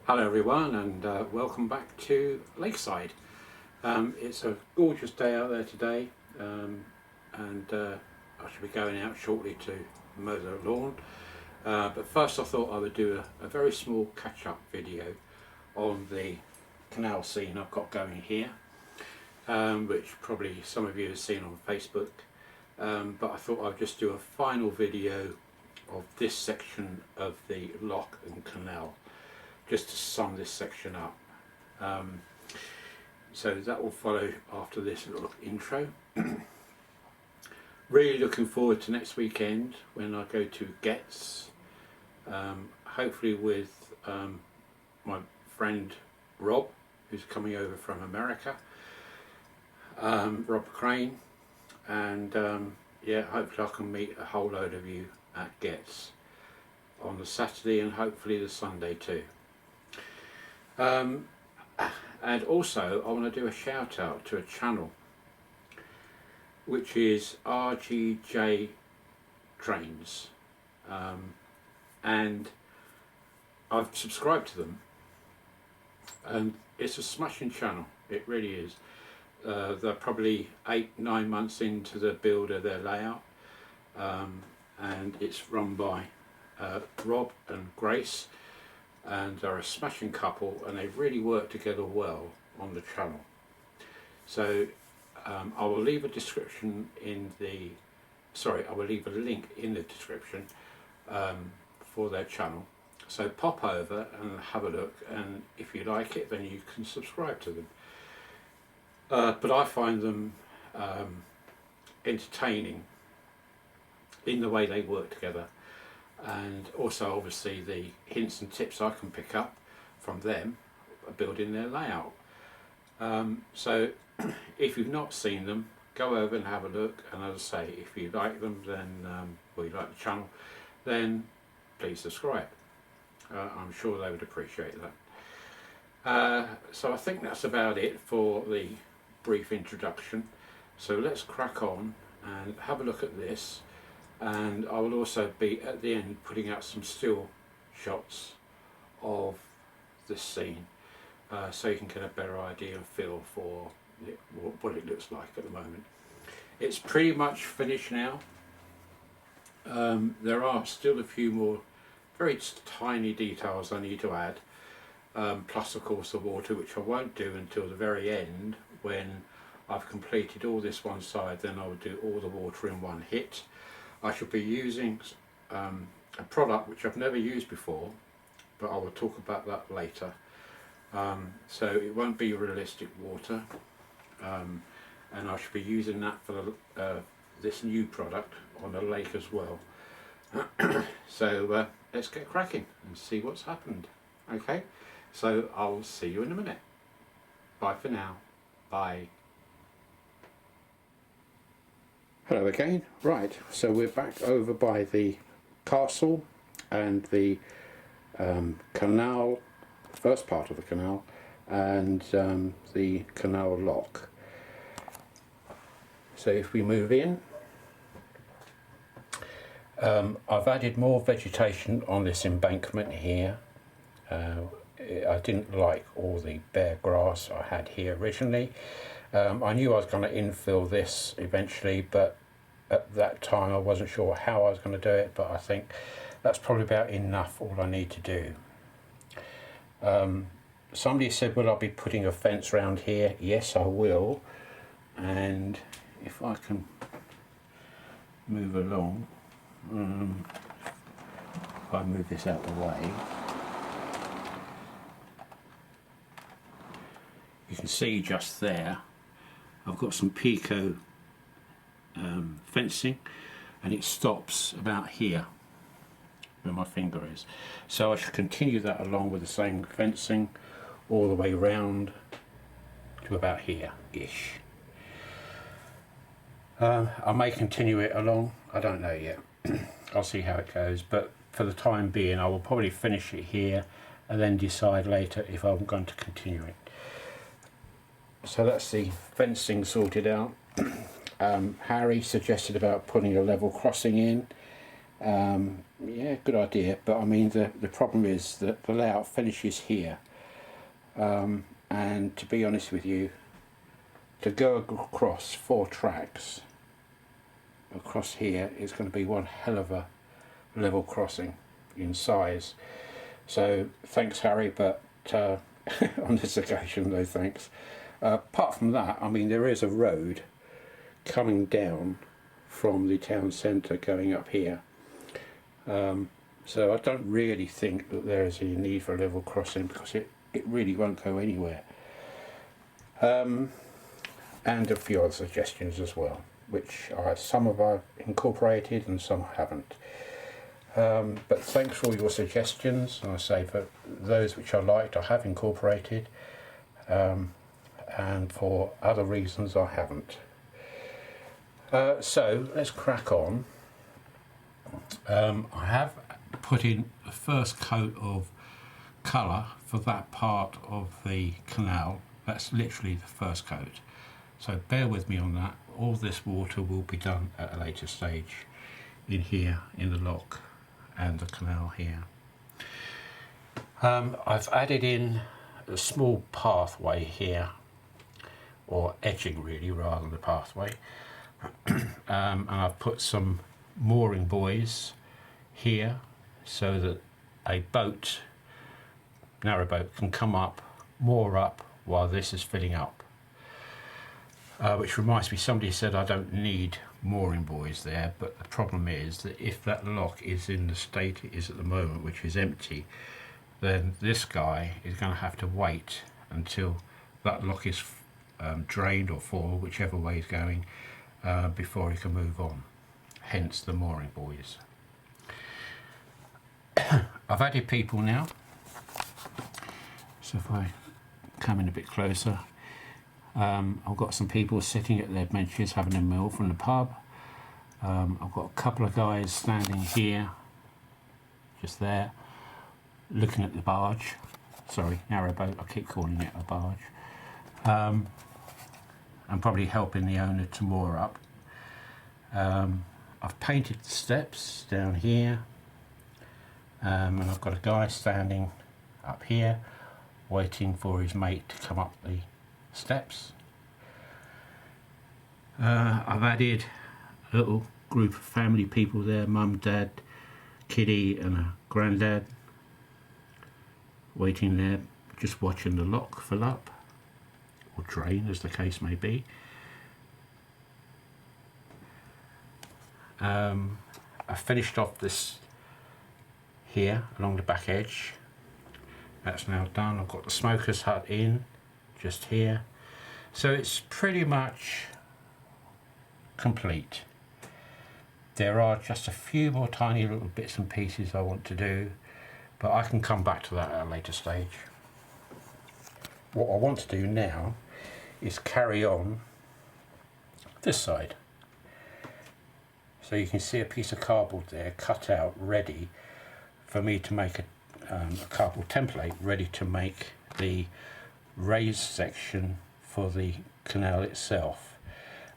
Hello everyone, and welcome back to Lakeside. It's a gorgeous day out there today, and I should be going out shortly to mow the lawn. But first I thought I would do a very small catch-up video on the canal scene I've got going here, which probably some of you have seen on Facebook. But I thought I'd just do a final video of this section of the lock and canal, just to sum this section up. So that will follow after this little intro. Really looking forward to next weekend when I go to Getz, hopefully with my friend Rob, who's coming over from America, Rob Crane, and yeah, hopefully I can meet a whole load of you at Getz on the Saturday and hopefully the Sunday too. And also I want to do a shout out to a channel which is RGJ Trains, and I've subscribed to them, and it's a smashing channel, it really is. They're probably 8-9 months into the build of their layout, and it's run by Rob and Grace, and they're a smashing couple, and they really work together well on the channel. So I will leave a description in the, I will leave a link in the description for their channel. So pop over and have a look, and if you like it then you can subscribe to them. But I find them entertaining in the way they work together, and also obviously the hints and tips I can pick up from them building their layout. So if you've not seen them, go over and have a look, and as I say, if you like them, then or you like the channel, then please subscribe. I'm sure they would appreciate that. So I think that's about it for the brief introduction. So let's crack on and have a look at this. And I will also be at the end putting out some still shots of this scene, so you can get a better idea and feel for what it looks like at the moment. It's pretty much finished now. There are still a few more very tiny details I need to add, plus of course the water, which I won't do until the very end when I've completed all this one side. Then I will do all the water in one hit. I shall be using a product which I've never used before, but I will talk about that later. So it won't be realistic water, and I shall be using that for this new product on the lake as well. So let's get cracking and see what's happened. Okay, so I'll see you in a minute. Bye for now. Bye. Hello again. Right, so we're back over by the castle and the canal, first part of the canal, and the canal lock. So if we move in, I've added more vegetation on this embankment here. I didn't like all the bare grass I had here originally. I knew I was going to infill this eventually, but at that time I wasn't sure how I was going to do it, but I think that's probably about enough, all I need to do. Somebody said, will I be putting a fence around here? Yes, I will. And if I can move along, if I move this out of the way, you can see just there I've got some Pico fencing, and it stops about here where my finger is. So I should continue that along with the same fencing all the way round to about here-ish. I may continue it along, I don't know yet. I'll see how it goes, but for the time being I will probably finish it here and then decide later if I'm going to continue it. So that's the fencing sorted out. Harry suggested about putting a level crossing in, Yeah, good idea, but I mean the problem is that the layout finishes here, and to be honest with you, to go across 4 tracks across here is going to be one hell of a level crossing in size. So thanks Harry, but on this occasion no thanks. Apart from that, I mean there is a road coming down from the town centre going up here, so I don't really think that there is any need for a level crossing, because it really won't go anywhere. And a few other suggestions as well, which some of I've incorporated and some I haven't. But thanks for all your suggestions. I say for those which I liked I have incorporated, and for other reasons I haven't. So let's crack on. I have put in the first coat of colour for that part of the canal. That's literally the first coat, so bear with me on that. All this water will be done at a later stage in here in the lock and the canal here. I've added in a small pathway here, or edging really rather than a pathway, and I've put some mooring buoys here so that a boat, narrowboat, can come up, moor up while this is filling up. Which reminds me, somebody said I don't need mooring buoys there, but the problem is that if that lock is in the state it is at the moment, which is empty, then this guy is going to have to wait until that lock is drained or full, whichever way he's going, before he can move on. Hence the mooring buoys. I've added people now, so if I come in a bit closer, I've got some people sitting at their benches having a meal from the pub. I've got a couple of guys standing here, just there, looking at the barge. Sorry, narrowboat, I keep calling it a barge. And probably helping the owner to moor up. I've painted the steps down here, and I've got a guy standing up here waiting for his mate to come up the steps. I've added a little group of family people there, mum, dad, kiddie and a granddad, waiting there, just watching the lock fill up, or drain as the case may be. I finished off this here along the back edge. That's now done. I've got the smoker's hut in just here, so it's pretty much complete. There are just a few more tiny little bits and pieces I want to do, but I can come back to that at a later stage. What I want to do now is carry on this side. So you can see a piece of cardboard there cut out, ready for me to make a cardboard template, ready to make the raised section for the canal itself.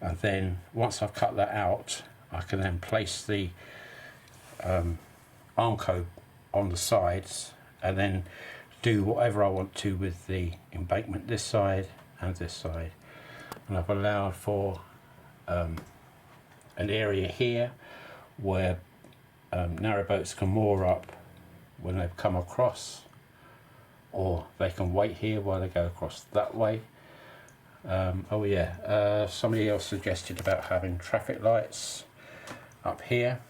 And then once I've cut that out, I can then place the armco on the sides and then do whatever I want to with the embankment this side and this side. And I've allowed for an area here where narrowboats can moor up when they've come across, or they can wait here while they go across that way. Oh yeah, somebody else suggested about having traffic lights up here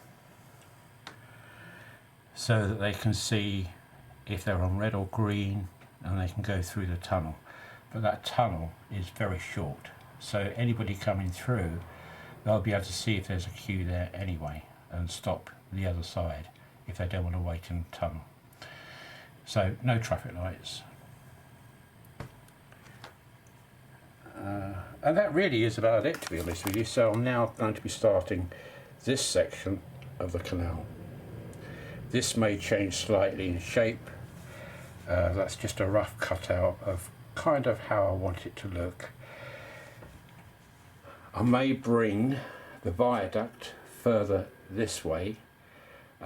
so that they can see if they're on red or green and they can go through the tunnel. But that tunnel is very short, so anybody coming through, they'll be able to see if there's a queue there anyway and stop the other side if they don't want to wait in the tunnel. So no traffic lights. And that really is about it, to be honest with you. So I'm now going to be starting this section of the canal. This may change slightly in shape. That's just a rough cutout of kind of how I want it to look. I may bring the viaduct further this way,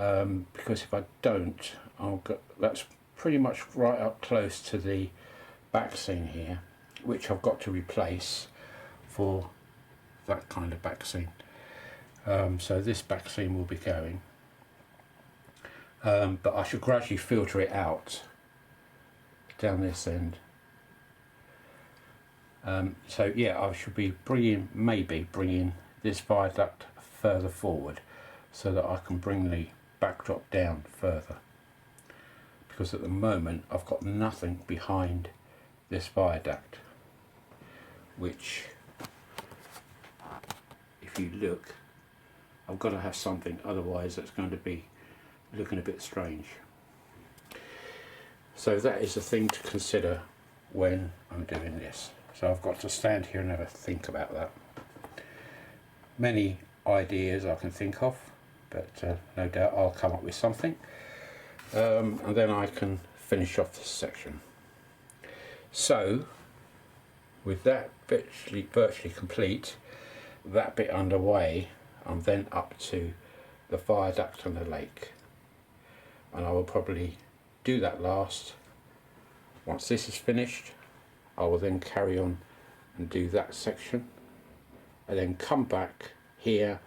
because if I don't, that's pretty much right up close to the back seam here, which I've got to replace for that kind of back seam. So this back seam will be going, but I should gradually filter it out down this end. So yeah, I should be maybe bringing this viaduct further forward so that I can bring the backdrop down further, because at the moment I've got nothing behind this viaduct, which, if you look, I've got to have something, otherwise that's going to be looking a bit strange. So that is a thing to consider when I'm doing this. So I've got to stand here and have a think about that. Many ideas I can think of, but no doubt I'll come up with something, and then I can finish off this section. So with that virtually complete, that bit underway, I'm then up to the viaduct on the lake, and I will probably do that last. Once this is finished, I will then carry on and do that section, and then come back here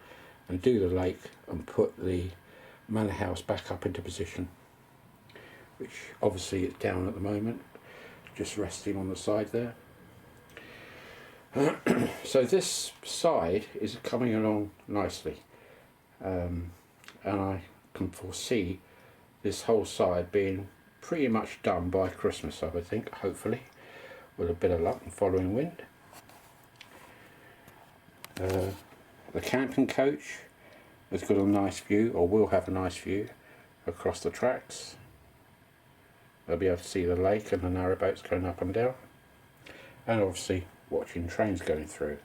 and do the lake and put the manor house back up into position, which obviously is down at the moment, just resting on the side there. So this side is coming along nicely, and I can foresee this whole side being pretty much done by Christmas, I would think, hopefully, with a bit of luck and following wind. The camping coach has got a nice view, or will have a nice view, across the tracks. They'll be able to see the lake and the narrowboats going up and down, and obviously watching trains going through.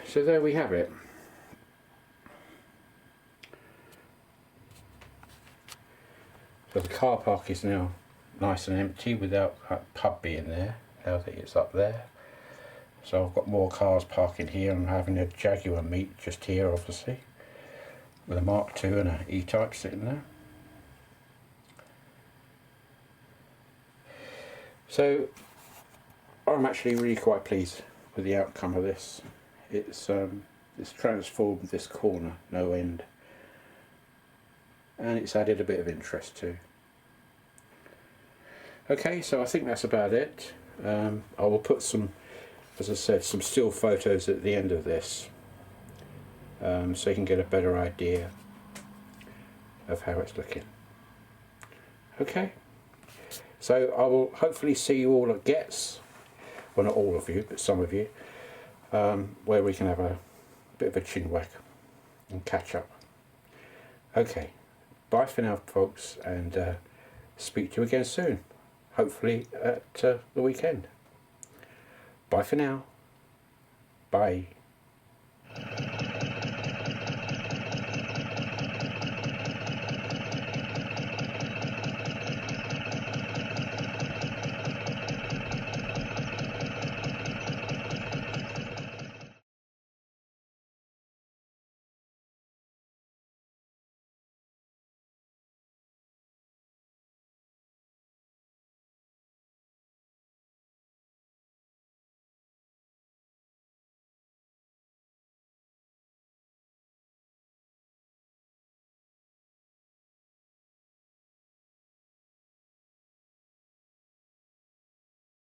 So there we have it. So the car park is now nice and empty without that pub being there, now that it's up there. So I've got more cars parking here, and I'm having a Jaguar meet just here, obviously, with a Mark II and an E-Type sitting there. So I'm actually really quite pleased with the outcome of this. It's transformed this corner no end, and it's added a bit of interest too. Okay, so I think that's about it. I will put some, as I said, some still photos at the end of this, so you can get a better idea of how it's looking. Okay, so I will hopefully see you all at Gets, well not all of you, but some of you, where we can have a bit of a chin wag and catch up. Okay, bye for now folks, and speak to you again soon, hopefully at the weekend. Bye for now. Bye.